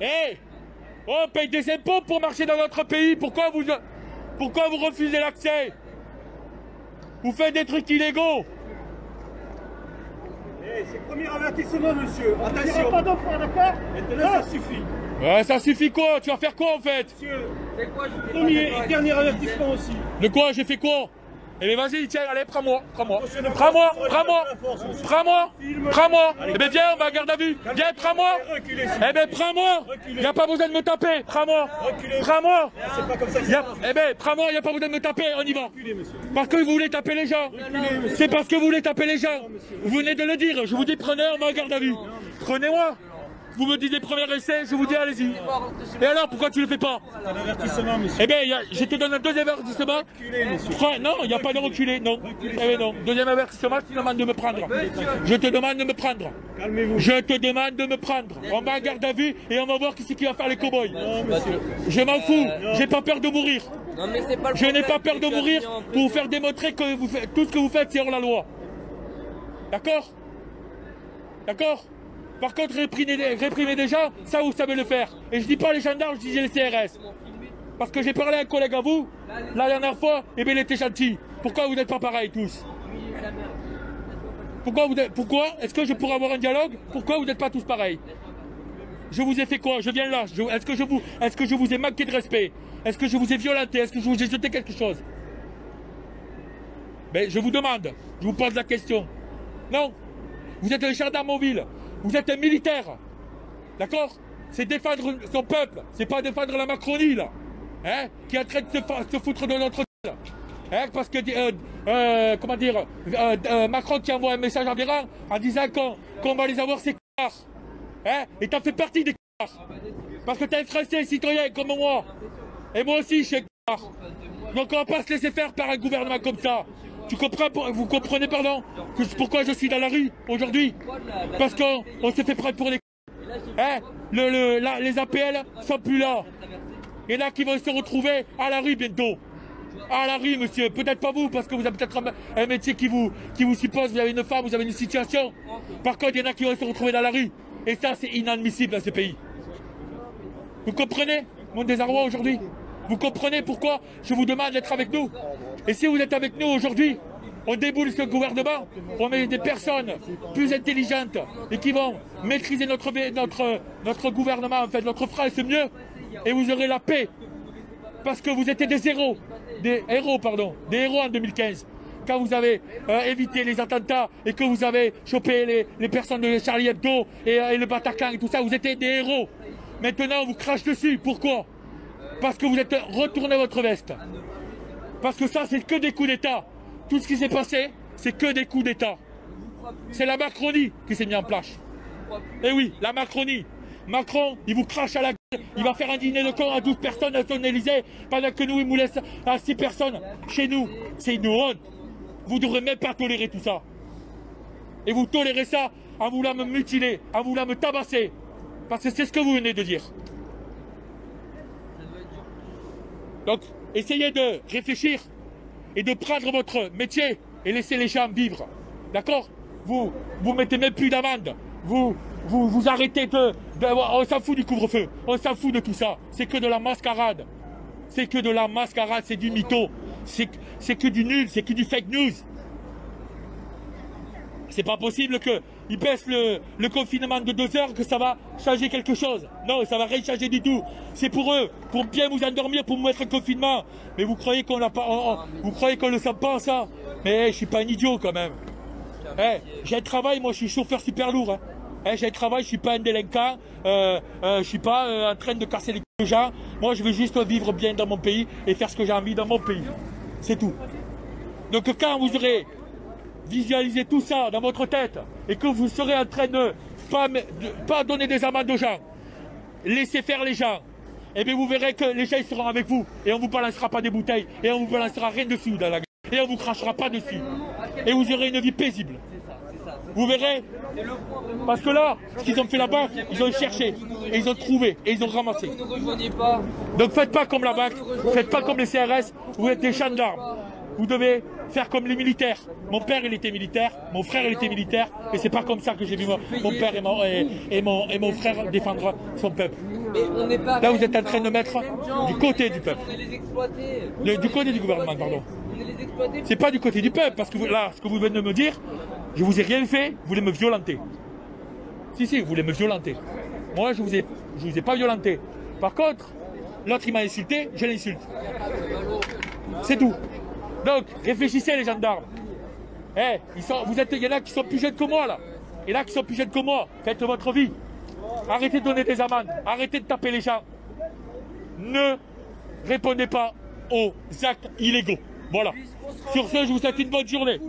Hé, on paye des impôts pour marcher dans notre pays. Pourquoi vous refusez l'accès? Vous faites des trucs illégaux. C'est le premier avertissement, monsieur. Attention. Pas d'autre, d'accord? Maintenant, ça suffit. Ouais, ça suffit quoi? Tu vas faire quoi en fait? Monsieur, premier et dernier avertissement aussi. De quoi? J'ai fait quoi? Eh bien vas-y, tiens, allez, prends-moi. Eh bien viens, on va à garde à vue. Viens, prends-moi. Eh bien prends-moi. Il n'y a pas besoin de me taper. Prends-moi. C'est pas comme ça. Eh bien prends-moi, il n'y a pas besoin de me taper, on y va. Parce que vous voulez taper les gens. C'est parce que vous voulez taper les gens. Vous venez de le dire, je vous dis prenez, on va à garde à vue. Prenez-moi. Vous me dites premier essai, je vous dis allez-y. Et alors, pourquoi tu le fais pas? Un avertissement, monsieur. Eh bien, je te donne un deuxième avertissement. Non, il n'y a pas de reculer, non. Eh bien non. Deuxième avertissement, je te demande de me prendre. Je te demande de me prendre. Calmez-vous. Je te demande de me prendre. On va à garde à vue et on va voir qui c'est qui va faire les cow-boys. Je m'en fous, j'ai pas peur de mourir. Non, mais c'est pas le Je n'ai pas problème, peur de mourir pour vous faire démontrer que tout ce que vous faites, c'est hors la loi. D'accord? D'accord? Par contre, réprimer des gens, ça vous savez le faire. Et je dis pas les gendarmes, je dis les CRS. Parce que j'ai parlé à un collègue à vous, la dernière fois, et bien il était gentil. Pourquoi vous n'êtes pas pareils tous? Pourquoi est-ce que je pourrais avoir un dialogue? Pourquoi vous n'êtes pas tous pareils? Je vous ai fait quoi? Je viens là. Est-ce que je vous ai manqué de respect? Est-ce que je vous ai violenté? Est-ce que je vous ai jeté quelque chose? Mais je vous demande, je vous pose la question. Non? Vous êtes un gendarme en ville. Vous êtes un militaire, d'accord? C'est défendre son peuple, c'est pas défendre la Macronie, là, hein? Qui est en train de se foutre de notre gueule, hein? Parce que, comment dire, Macron qui envoie un message environ en disant qu'on va les avoir ces connards, hein? Et t'en fais partie des connards, parce que t'es un Français citoyen comme moi, et moi aussi je suis un connard. Donc on va pas se laisser faire par un gouvernement comme ça. Vous comprenez, pardon, pourquoi je suis dans la rue aujourd'hui? Parce qu'on s'est fait prendre pour des hein? Les APL sont plus là. Il y en a qui vont se retrouver à la rue bientôt. À la rue, monsieur. Peut-être pas vous, parce que vous avez peut-être un métier qui vous suppose, vous avez une femme, vous avez une situation. Par contre, il y en a qui vont se retrouver dans la rue. Et ça, c'est inadmissible dans ce pays. Vous comprenez mon désarroi aujourd'hui? Vous comprenez pourquoi je vous demande d'être avec nous? Et si vous êtes avec nous aujourd'hui, on déboule ce gouvernement, on met des personnes plus intelligentes et qui vont maîtriser notre gouvernement, en fait, notre France mieux, et vous aurez la paix. Parce que vous étiez des héros en 2015. Quand vous avez évité les attentats et que vous avez chopé les personnes de Charlie Hebdo et le Bataclan et tout ça, vous étiez des héros. Maintenant, on vous crache dessus. Pourquoi? Parce que vous êtes retourné votre veste. Parce que ça, c'est que des coups d'État. Tout ce qui s'est passé, c'est que des coups d'État. C'est la Macronie qui s'est mise en place. Eh oui, la Macronie. Macron, il vous crache à la gueule. Il va faire un dîner de con à 12 personnes à son Élysée, pendant que nous, il nous laisse à 6 personnes chez nous. C'est une honte. Vous ne devrez même pas tolérer tout ça. Et vous tolérez ça en voulant me mutiler, en voulant me tabasser. Parce que c'est ce que vous venez de dire. Donc, essayez de réfléchir et de prendre votre métier et laisser les gens vivre. D'accord? Vous mettez même plus d'amende. Vous arrêtez on s'en fout du couvre-feu. On s'en fout de tout ça. C'est que de la mascarade. C'est que de la mascarade, c'est du mytho. C'est que du nul, c'est que du fake news. C'est pas possible qu'ils baissent le confinement de 2 heures, que ça va changer quelque chose. Non, ça va rien changer du tout. C'est pour eux, pour bien vous endormir, pour vous mettre en confinement. Mais vous croyez qu'on vous croyez qu'on le sent pas, ça? Mais je suis pas un idiot quand même. J'ai un travail, moi je suis chauffeur super lourd. J'ai un travail, je suis pas un délinquant. Je suis pas en train de casser les couilles aux gens. Moi je veux juste vivre bien dans mon pays et faire ce que j'ai envie dans mon pays. C'est tout. Donc quand vous aurez visualisez tout ça dans votre tête et que vous serez en train de pas donner des amendes aux gens, laisser faire les gens, et bien vous verrez que les gens ils seront avec vous et on vous balancera pas des bouteilles et on vous balancera rien dessus dans la gueule et on vous crachera pas dessus et vous aurez une vie paisible. Vous verrez, parce que là, ce qu'ils ont fait là-bas, ils ont cherché et ils ont trouvé et ils ont ramassé. Donc faites pas comme la BAC, faites pas comme les CRS, vous êtes des gendarmes. Vous devez faire comme les militaires. Mon père, il était militaire, mon frère, il était militaire, et c'est pas comme ça que j'ai vu mon père et mon frère défendre son peuple. Mais on n'est pas. Là, vous êtes en train de mettre du côté du peuple. On est les exploiter. Du côté du gouvernement, pardon. On est les exploiter. C'est pas du côté du peuple, parce que là, ce que vous venez de me dire, je vous ai rien fait, vous voulez me violenter. Si, vous voulez me violenter. Moi, je vous ai pas violenté. Par contre, l'autre, il m'a insulté, je l'insulte. C'est tout. Donc, réfléchissez les gendarmes. Eh, il y en a qui sont plus jeunes que moi, là. Et là, qui sont plus jeunes que moi. Faites votre vie. Arrêtez de donner des amendes. Arrêtez de taper les gens. Ne répondez pas aux actes illégaux. Voilà. Sur ce, je vous souhaite une bonne journée.